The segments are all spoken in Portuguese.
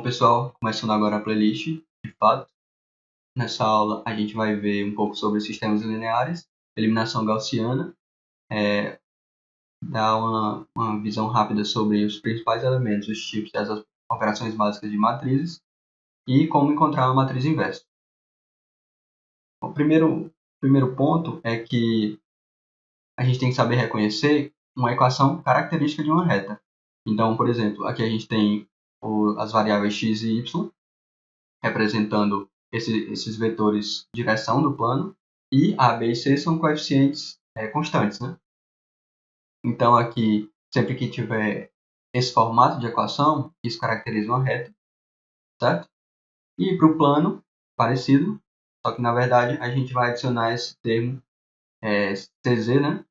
pessoal, começando agora a playlist, de fato. Nessa aula a gente vai ver um pouco sobre sistemas lineares, eliminação gaussiana, dar uma visão rápida sobre os principais elementos, os tipos das operações básicas de matrizes e como encontrar uma matriz inversa. O primeiro ponto é que a gente tem que saber reconhecer uma equação característica de uma reta. Então, por exemplo, aqui a gente tem as variáveis x e y, representando esses vetores direção do plano, e A, B e C são coeficientes constantes, né? Então, aqui, sempre que tiver esse formato de equação, isso caracteriza uma reta, certo? E para o plano, parecido, só que na verdade a gente vai adicionar esse termo CZ, né?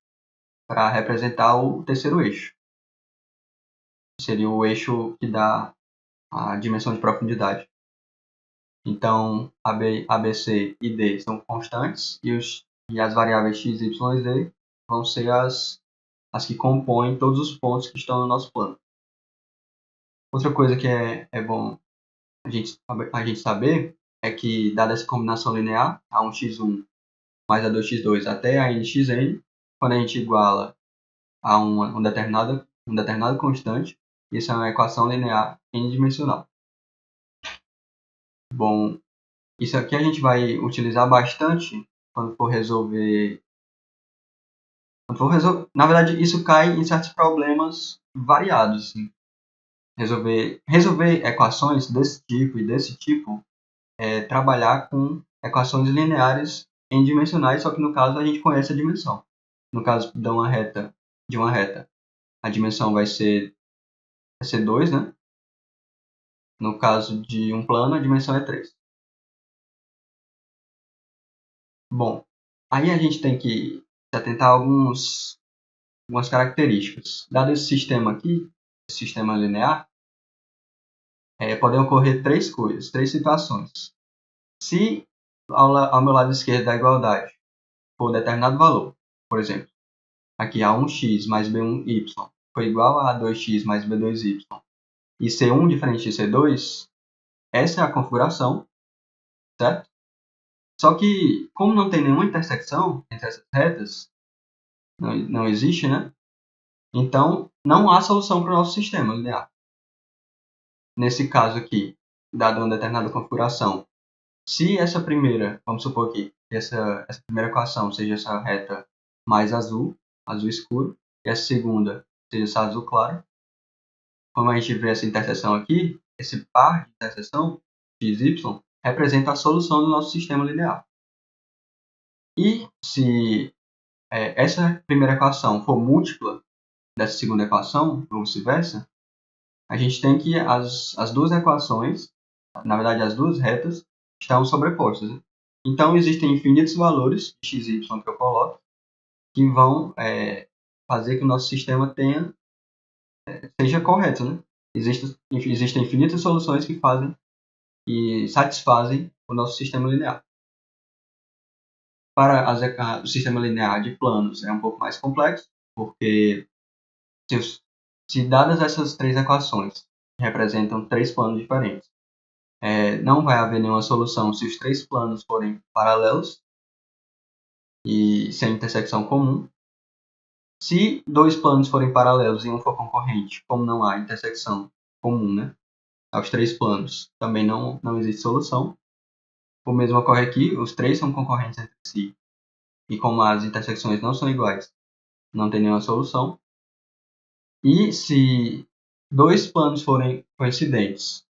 Para representar o terceiro eixo. Seria o eixo que dá a dimensão de profundidade. Então, ABC e D são constantes e as variáveis x, y e z vão ser as que compõem todos os pontos que estão no nosso plano. Outra coisa que é bom a gente saber é que, dada essa combinação linear, A1x1 mais A2x2 até a nxn, quando a gente iguala a um determinado constante, isso é uma equação linear n-dimensional. Bom, isso aqui a gente vai utilizar bastante quando for resolver. Na verdade, isso cai em certos problemas variados. Assim. Resolver equações desse tipo e desse tipo é trabalhar com equações lineares n-dimensionais, só que no caso a gente conhece a dimensão. No caso de uma reta, a dimensão vai ser 2, né? No caso de um plano, a dimensão é 3. Bom, aí a gente tem que se atentar a algumas características. Dado esse sistema aqui, esse sistema linear, podem ocorrer três situações. Se ao meu lado esquerdo da igualdade for determinado valor, por exemplo, aqui A1x mais B1y foi igual a A2x mais B2y e C1 diferente de C2, essa é a configuração, certo? Só que, como não tem nenhuma intersecção entre essas retas, não existe, né? Então, não há solução para o nosso sistema linear. Nesse caso aqui, dada uma determinada configuração, se essa primeira, vamos supor que essa primeira equação seja essa reta mais azul escuro, e a segunda seja essa azul claro, como a gente vê essa interseção aqui, esse par de interseção, x, y, representa a solução do nosso sistema linear. E se essa primeira equação for múltipla dessa segunda equação, ou vice-versa, a gente tem que as duas equações, na verdade as duas retas, estão sobrepostas. Né? Então existem infinitos valores de x e y que eu coloco que vão fazer que o nosso sistema seja correto. Né? Existem infinitas soluções que fazem e satisfazem o nosso sistema linear. Para o sistema linear de planos é um pouco mais complexo, porque se dadas essas três equações, que representam três planos diferentes, não vai haver nenhuma solução se os três planos forem paralelos e sem intersecção comum. Se dois planos forem paralelos e um for concorrente, como não há intersecção comum, né, aos três planos, também não existe solução. O mesmo ocorre aqui, os três são concorrentes entre si, e como as intersecções não são iguais, não tem nenhuma solução. E se dois planos forem coincidentes,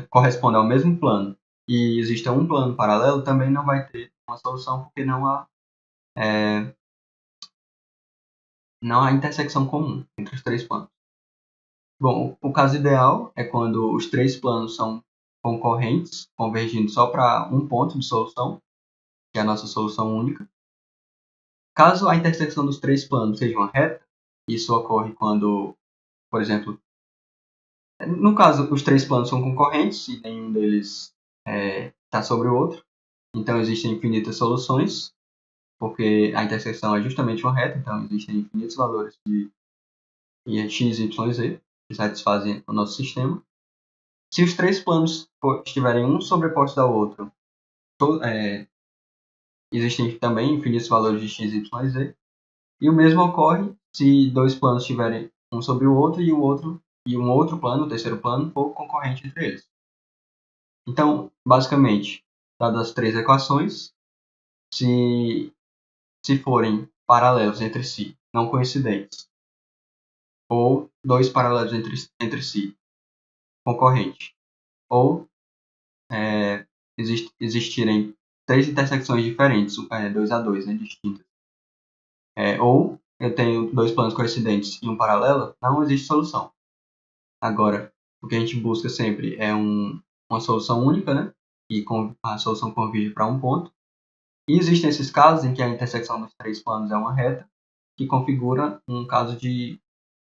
correspondem ao mesmo plano, e existe um plano paralelo, também não vai ter uma solução, porque não há intersecção comum entre os três planos. Bom, o caso ideal é quando os três planos são concorrentes, convergindo só para um ponto de solução, que é a nossa solução única. Caso a intersecção dos três planos seja uma reta, isso ocorre quando, por exemplo, no caso, os três planos são concorrentes e nenhum deles está sobre o outro. Então, existem infinitas soluções, porque a interseção é justamente uma reta, então existem infinitos valores de x, y e z que satisfazem o nosso sistema. Se os três planos estiverem um sobreposto ao outro, existem também infinitos valores de x, y e z. E o mesmo ocorre se dois planos estiverem um sobre o outro e um outro plano, o terceiro plano, for concorrente entre eles. Então, basicamente, dadas as três equações, se forem paralelos entre si, não coincidentes, ou dois paralelos entre si, concorrentes, ou existirem três intersecções diferentes, 2 a 2, né, distintas, ou eu tenho dois planos coincidentes e um paralelo, não existe solução. Agora, o que a gente busca sempre é uma solução única, né? E a solução converge para um ponto. E existem esses casos em que a intersecção dos três planos é uma reta, que configura um caso de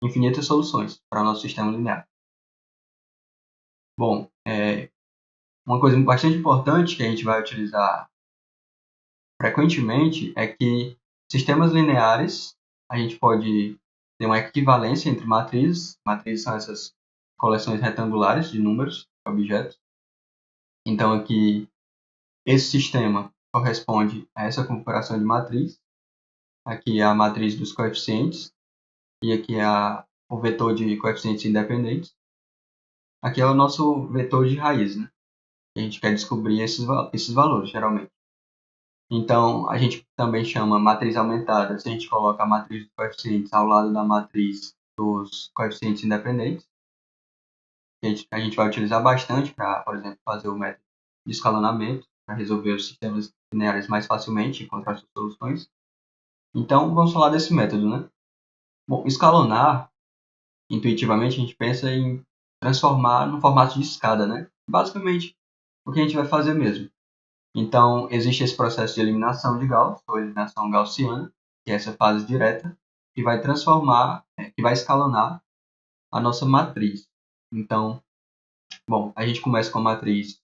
infinitas soluções para o nosso sistema linear. Bom, uma coisa bastante importante que a gente vai utilizar frequentemente é que sistemas lineares, a gente pode ter uma equivalência entre matrizes. Matrizes são essas coleções retangulares de números, objetos. Então, aqui, esse sistema corresponde a essa configuração de matriz. Aqui é a matriz dos coeficientes e aqui é o vetor de coeficientes independentes. Aqui é o nosso vetor de raiz, né? A gente quer descobrir esses valores, geralmente. Então, a gente também chama matriz aumentada se a gente coloca a matriz dos coeficientes ao lado da matriz dos coeficientes independentes. A gente vai utilizar bastante para, por exemplo, fazer o método de escalonamento, para resolver os sistemas lineares mais facilmente e encontrar suas soluções. Então, vamos falar desse método, né? Bom, escalonar, intuitivamente, a gente pensa em transformar no formato de escada, né? Basicamente, o que a gente vai fazer mesmo. Então, existe esse processo de eliminação de Gauss, ou eliminação gaussiana, que é essa fase direta, que vai transformar, que vai escalonar a nossa matriz. Então, bom, a gente começa com a matriz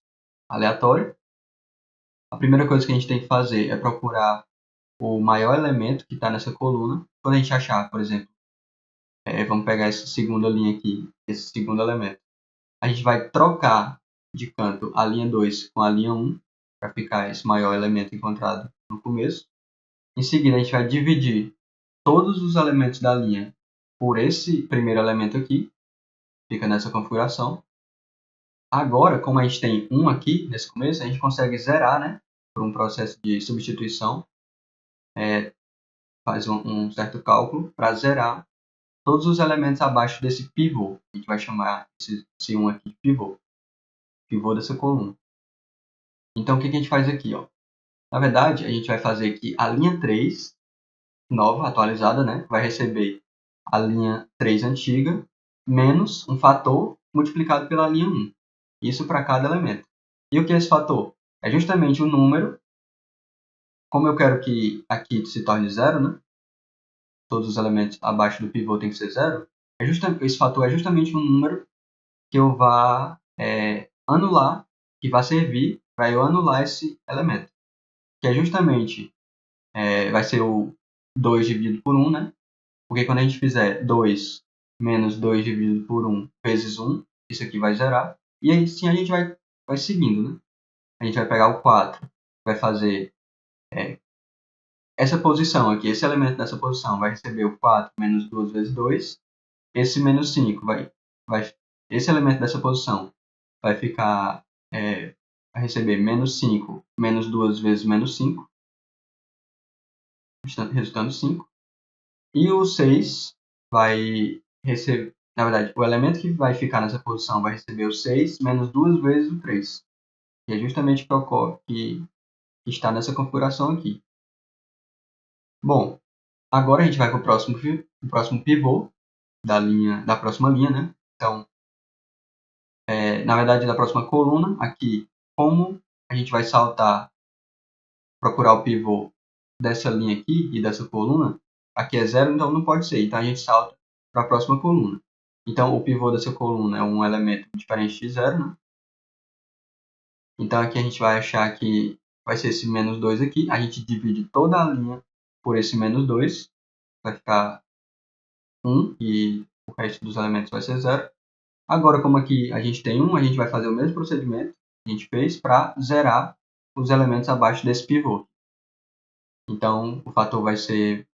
aleatória. A primeira coisa que a gente tem que fazer é procurar o maior elemento que está nessa coluna. Quando a gente achar, por exemplo, vamos pegar essa segunda linha aqui, esse segundo elemento. A gente vai trocar de canto a linha 2 com a linha 1, para ficar esse maior elemento encontrado no começo. Em seguida, a gente vai dividir todos os elementos da linha por esse primeiro elemento aqui, fica nessa configuração. Agora, como a gente tem 1 aqui nesse começo, a gente consegue zerar, né, por um processo de substituição. Faz um certo cálculo para zerar todos os elementos abaixo desse pivô. A gente vai chamar esse 1 aqui de pivô dessa coluna. Então, o que a gente faz aqui? Ó? Na verdade, a gente vai fazer que a linha 3, nova, atualizada, né, vai receber a linha 3 antiga, menos um fator multiplicado pela linha 1. Isso para cada elemento. E o que é esse fator? É justamente o número. Como eu quero que aqui se torne zero, né? Todos os elementos abaixo do pivô tem que ser zero. Esse fator é justamente um número que eu vá anular, que vai servir para eu anular esse elemento. Que é justamente, vai ser o 2 dividido por 1, né? Porque quando a gente fizer 2 menos 2 dividido por 1 vezes 1, isso aqui vai zerar. E aí sim a gente vai seguindo, né? A gente vai pegar o 4, vai fazer essa posição aqui, esse elemento dessa posição vai receber o 4 menos 2 vezes 2. Esse menos 5 esse elemento dessa posição vai ficar, vai receber menos 5 menos 2 vezes menos 5, resultando 5. E o 6 vai receber, na verdade, o elemento que vai ficar nessa posição vai receber o 6 menos 2 vezes o 3. Que é justamente o que ocorre, que está nessa configuração aqui. Bom, agora a gente vai para o próximo pivô da próxima linha, né? Então, na verdade, da próxima coluna, aqui, como a gente vai procurar o pivô dessa linha aqui e dessa coluna, aqui é zero, então não pode ser. Então, a gente salta para a próxima coluna. Então, o pivô dessa coluna é um elemento diferente de zero, né? Então, aqui a gente vai achar que vai ser esse menos 2 aqui. A gente divide toda a linha por esse menos 2. Vai ficar 1 e o resto dos elementos vai ser zero. Agora, como aqui a gente tem 1, a gente vai fazer o mesmo procedimento que a gente fez para zerar os elementos abaixo desse pivô. Então, o fator vai ser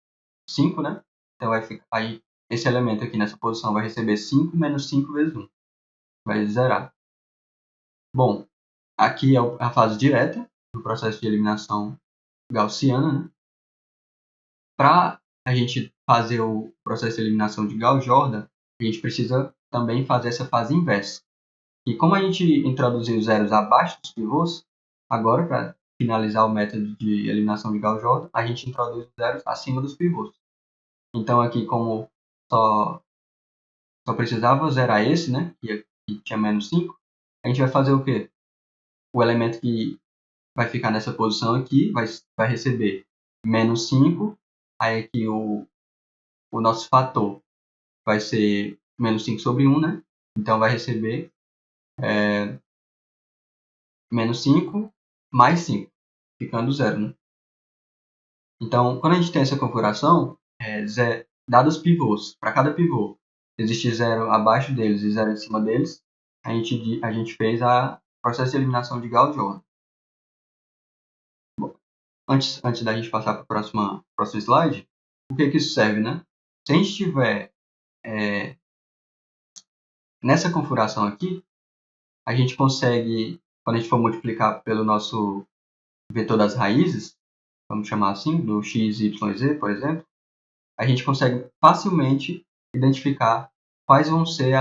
5, né? Então, vai ficar, aí, esse elemento aqui nessa posição vai receber 5 menos 5 vezes 1. Vai zerar. Bom, aqui é a fase direta do processo de eliminação gaussiana, né? Para a gente fazer o processo de eliminação de Gauss-Jordan, a gente precisa também fazer essa fase inversa. E como a gente introduziu zeros abaixo dos pivôs, agora, para finalizar o método de eliminação de Gauss-Jordan, a gente introduz zeros acima dos pivôs. Então, aqui, como só precisava zerar esse, né, que tinha menos 5, a gente vai fazer o quê? O elemento que vai ficar nessa posição aqui vai receber menos 5, aí aqui o nosso fator vai ser menos 5 sobre 1, né? Então, vai receber menos 5 mais 5, ficando zero, né? Então, quando a gente tem essa configuração, dados os pivôs, para cada pivô existe zero abaixo deles e zero em cima deles, a gente fez o processo de eliminação de Gauss-Jordan. Antes da gente passar para o próximo slide, o que isso serve, né? Se a gente tiver nessa configuração aqui, a gente consegue, quando a gente for multiplicar pelo nosso vetor das raízes, vamos chamar assim, do x, y, z, por exemplo, a gente consegue facilmente identificar quais vão ser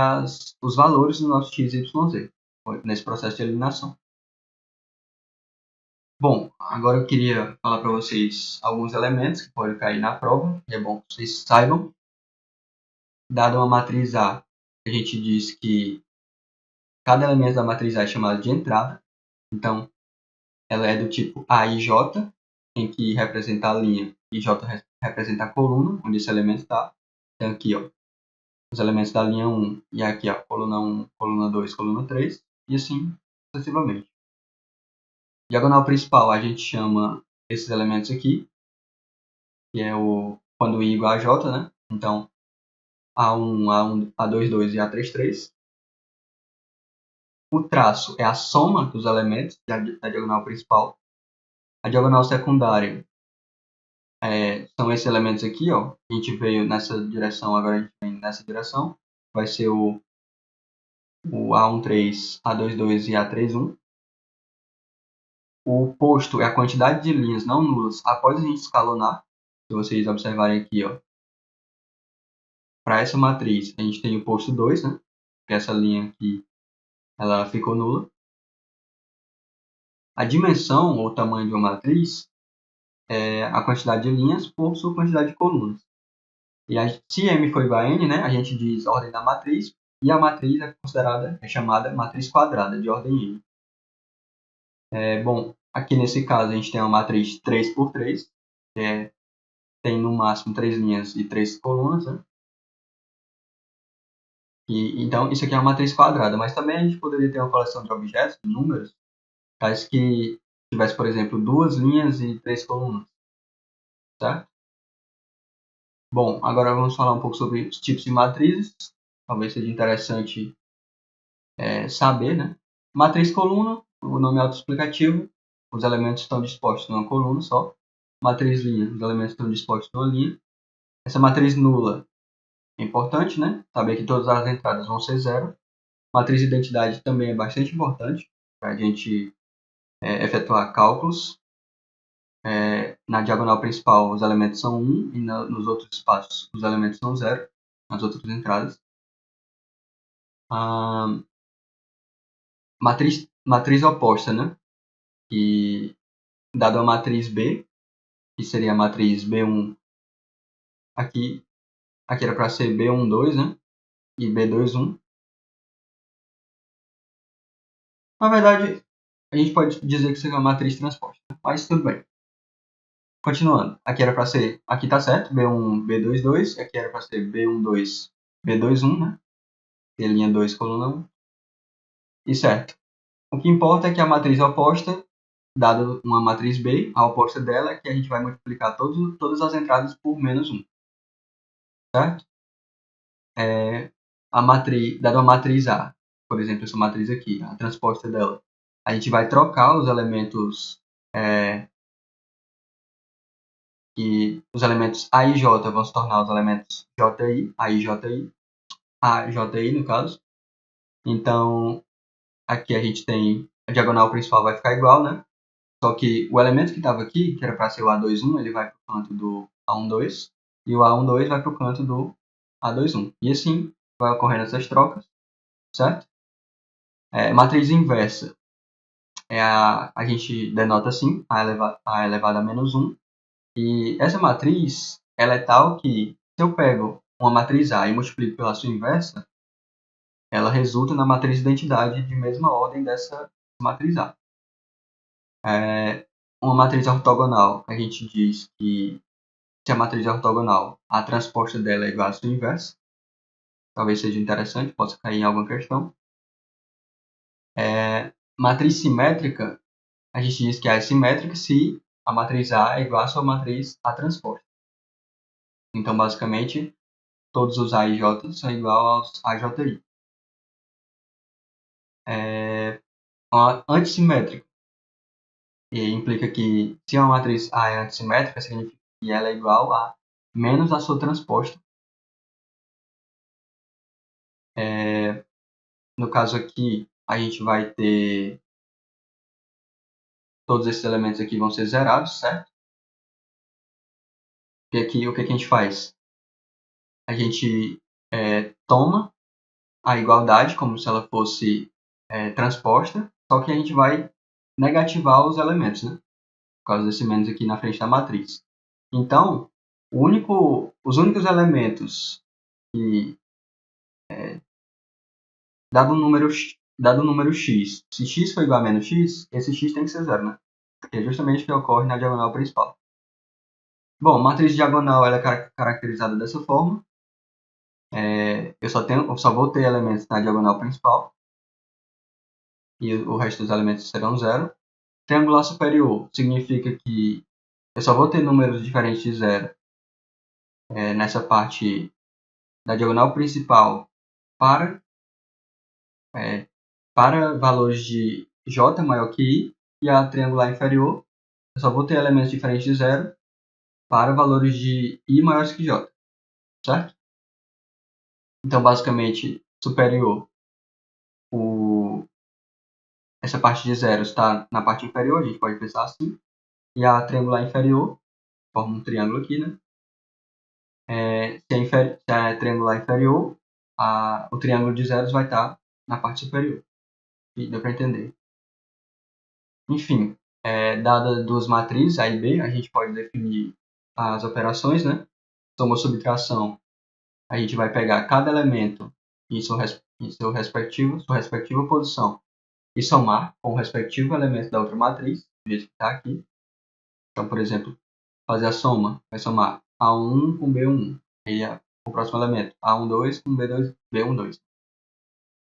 os valores do nosso x, y, z nesse processo de eliminação. Bom, agora eu queria falar para vocês alguns elementos que podem cair na prova, e é bom que vocês saibam. Dada uma matriz A, a gente diz que cada elemento da matriz A é chamado de entrada. Então, ela é do tipo A e J, em que representa a linha e J representa a coluna onde esse elemento está. Então, aqui, ó, os elementos da linha 1 e aqui, ó, coluna 1, coluna 2, coluna 3, e assim sucessivamente. Diagonal principal, a gente chama esses elementos aqui, que é quando I igual a J, né? Então, A1, A22 e A33. O traço é a soma dos elementos da diagonal principal. A diagonal secundária são esses elementos aqui, ó. A gente veio nessa direção, agora a gente vem nessa direção. Vai ser o A13, A22 e A31. O posto é a quantidade de linhas não nulas após a gente escalonar. Se vocês observarem aqui, ó, para essa matriz, a gente tem o posto 2, né? Que é essa linha aqui, ela ficou nula. A dimensão ou tamanho de uma matriz é a quantidade de linhas por sua quantidade de colunas. E se M for igual a N, né, a gente diz ordem da matriz, e a matriz é chamada matriz quadrada, de ordem N. Bom, aqui nesse caso a gente tem uma matriz 3 por 3, que tem no máximo 3 linhas e 3 colunas, né? Então, isso aqui é uma matriz quadrada, mas também a gente poderia ter uma coleção de objetos, de números, tais que tivesse, por exemplo, 2 linhas e 3 colunas, certo? Bom, agora vamos falar um pouco sobre os tipos de matrizes. Talvez seja interessante saber, né? Matriz coluna, o nome é autoexplicativo, os elementos estão dispostos numa coluna só. Matriz linha, os elementos estão dispostos numa linha. Essa matriz nula é importante, né? Saber que todas as entradas vão ser zero. Matriz identidade também é bastante importante para a gente efetuar cálculos. Na diagonal principal, os elementos são 1 e nos outros espaços, os elementos são 0, nas outras entradas. Matriz oposta, né? Que, dado a matriz B, que seria a matriz B1, aqui era para ser B12, né? E B21. Na verdade, a gente pode dizer que isso é uma matriz transposta, mas tudo bem. Continuando, aqui era para ser, aqui está certo, B1, B22, aqui era para ser B12, B21, né? E a linha 2, coluna 1. E certo. O que importa é que a matriz oposta, dada uma matriz B, a oposta dela é que a gente vai multiplicar todas as entradas por menos 1. Certo? dada uma matriz A, por exemplo, essa matriz aqui, a transposta dela, a gente vai trocar os elementos os elementos A e J vão se tornar os elementos JI, A e JI, A, JI no caso. Então, aqui a gente tem a diagonal principal vai ficar igual, né? Só que o elemento que estava aqui, que era para ser o A21, ele vai para o canto do A12 e o A12 vai para o canto do A21. E assim vai ocorrendo essas trocas, certo? Matriz inversa. A gente denota assim, a elevado a menos 1. E essa matriz, ela é tal que, se eu pego uma matriz A e multiplico pela sua inversa, ela resulta na matriz de identidade de mesma ordem dessa matriz A. Uma matriz ortogonal, a gente diz que se a matriz é ortogonal, a transposta dela é igual à sua inversa. Talvez seja interessante, possa cair em alguma questão. Matriz simétrica, a gente diz que é simétrica se a matriz A é igual à sua matriz A transposta. Então, basicamente, todos os A e J são iguais aos AJI. Uma antissimétrica. E implica que se uma matriz A é antissimétrica, significa que ela é igual a menos a sua transposta. No caso aqui, a gente vai ter todos esses elementos aqui vão ser zerados, certo? E aqui, o que a gente faz? A gente toma a igualdade como se ela fosse transposta, só que a gente vai negativar os elementos, né? Por causa desse menos aqui na frente da matriz. Então, os únicos elementos que, dado o número x, se x for igual a menos x, esse x tem que ser zero, né? Que é justamente o que ocorre na diagonal principal. Bom, matriz diagonal ela é caracterizada dessa forma. Eu só vou ter elementos na diagonal principal e o resto dos elementos serão zero. Triangular superior significa que eu só vou ter números diferentes de zero nessa parte da diagonal principal para valores de j maior que i, e a triangular inferior eu só vou ter elementos diferentes de zero para valores de i maiores que j, certo? Então, basicamente, superior, essa parte de zero está na parte inferior, a gente pode pensar assim, e a triangular inferior forma um triângulo aqui, né? Se a triangular inferior, o triângulo de zeros vai estar na parte superior. E deu para entender. Enfim, dadas duas matrizes, A e B, a gente pode definir as operações, né? Soma ou subtração, a gente vai pegar cada elemento em sua respectiva posição e somar com o respectivo elemento da outra matriz, do jeito que está aqui. Então, por exemplo, fazer a soma, vai somar A1 com B1, e o próximo elemento, A12 com B12.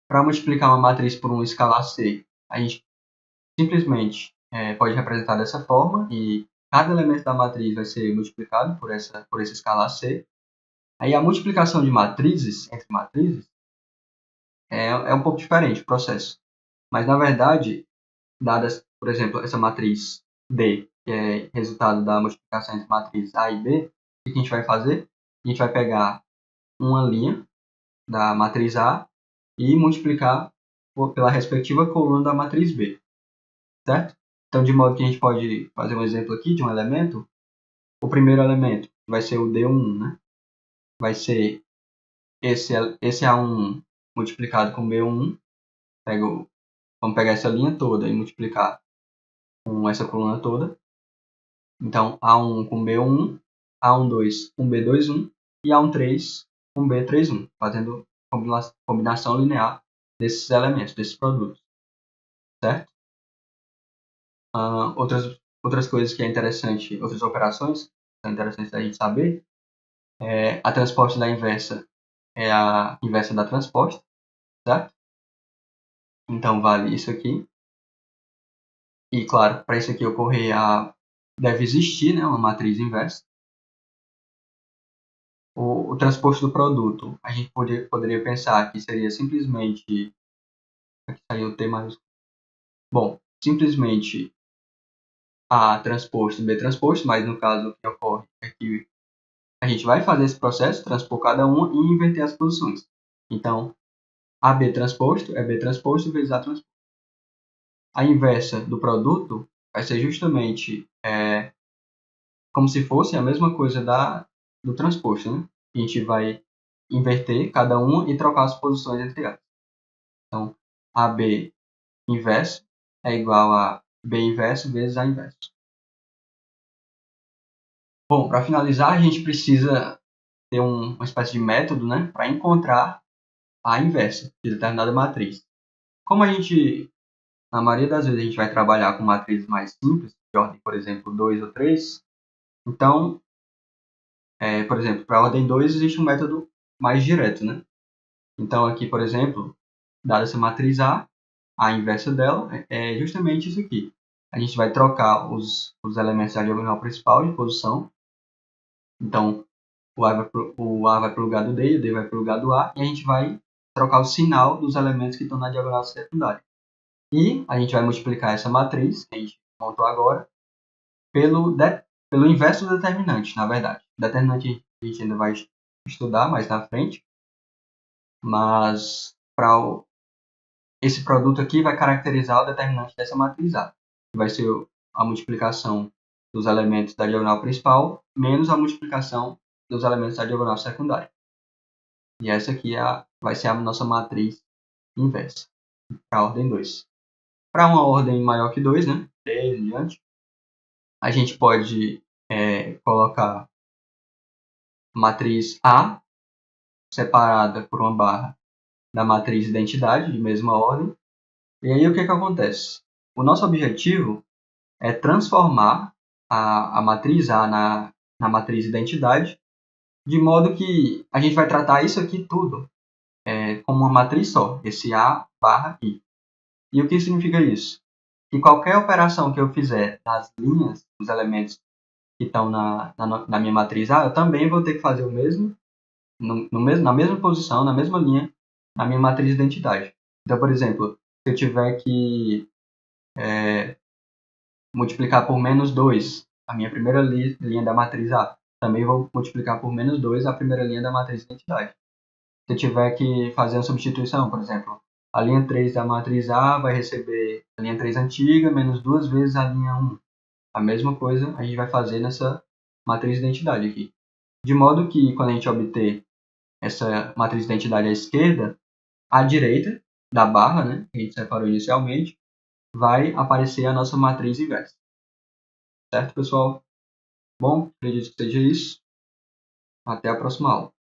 Para multiplicar uma matriz por um escalar C, a gente simplesmente pode representar dessa forma, e cada elemento da matriz vai ser multiplicado por esse escalar C. Aí a multiplicação de matrizes, entre matrizes, é um pouco diferente o processo. Mas, na verdade, dadas, por exemplo, essa matriz D, que é resultado da multiplicação entre matrizes A e B, o que a gente vai fazer? A gente vai pegar uma linha da matriz A e multiplicar pela respectiva coluna da matriz B, certo? Então, de modo que a gente pode fazer um exemplo aqui de um elemento. O primeiro elemento vai ser o D1, né? Vai ser esse A1 multiplicado com B1. Vamos pegar essa linha toda e multiplicar com essa coluna toda. Então, A1 com B1, A12 com B21 e A13 com B31, fazendo combinação linear desses elementos, desses produtos, certo? Outras coisas que é interessante, outras operações que são interessantes da gente saber, a transposta da inversa é a inversa da transposta, certo? Então, vale isso aqui. E, claro, para isso aqui ocorrer, deve existir, né, uma matriz inversa. o transposto do produto, a gente poderia pensar que seria simplesmente... Aqui saiu T maiúsculo. Bom, simplesmente A transposto e B transposto, mas no caso o que ocorre é que a gente vai fazer esse processo, transpor cada uma e inverter as posições. Então, AB transposto é B transposto vezes A transposto. A inversa do produto vai ser justamente como se fosse a mesma coisa do transposto, né? A gente vai inverter cada uma e trocar as posições entre elas. Então, AB inverso é igual a B inverso vezes A inverso. Bom, para finalizar, a gente precisa ter uma espécie de método, né, para encontrar a inversa de determinada matriz. Como a gente, na maioria das vezes, a gente vai trabalhar com matrizes mais simples, de ordem, por exemplo, 2 ou 3, então, por exemplo, para a ordem 2 existe um método mais direto, né? Então, aqui, por exemplo, dada essa matriz A inversa dela é justamente isso aqui. A gente vai trocar os elementos da diagonal principal de posição. Então, o A vai para o lugar do D e o D vai para o lugar do A. E a gente vai trocar o sinal dos elementos que estão na diagonal secundária. E a gente vai multiplicar essa matriz, que a gente montou agora, pelo inverso do determinante, na verdade. O determinante a gente ainda vai estudar mais na frente. Mas esse produto aqui vai caracterizar o determinante dessa matriz A, que vai ser a multiplicação dos elementos da diagonal principal menos a multiplicação dos elementos da diagonal secundária. E essa aqui vai ser a nossa matriz inversa, para a ordem 2. Para uma ordem maior que 2, né, 3 em diante, a gente pode colocar matriz A separada por uma barra da matriz identidade, de mesma ordem. E aí o que acontece? O nosso objetivo é transformar a matriz A na matriz identidade, de modo que a gente vai tratar isso aqui tudo como uma matriz só, esse A barra I. E o que significa isso? Que qualquer operação que eu fizer nas linhas, dos elementos que estão na minha matriz A, eu também vou ter que fazer o mesmo, na mesma posição, na mesma linha, na minha matriz identidade. Então, por exemplo, se eu tiver que multiplicar por menos 2 a minha primeira linha da matriz A, também vou multiplicar por menos 2 a primeira linha da matriz identidade. Se eu tiver que fazer uma substituição, por exemplo, a linha 3 da matriz A vai receber a linha 3 antiga menos 2 vezes a linha 1. A mesma coisa a gente vai fazer nessa matriz identidade aqui. De modo que quando a gente obter essa matriz identidade à esquerda, à direita da barra, né, que a gente separou inicialmente, vai aparecer a nossa matriz inversa. Certo, pessoal? Bom, acredito que seja isso. Até a próxima aula.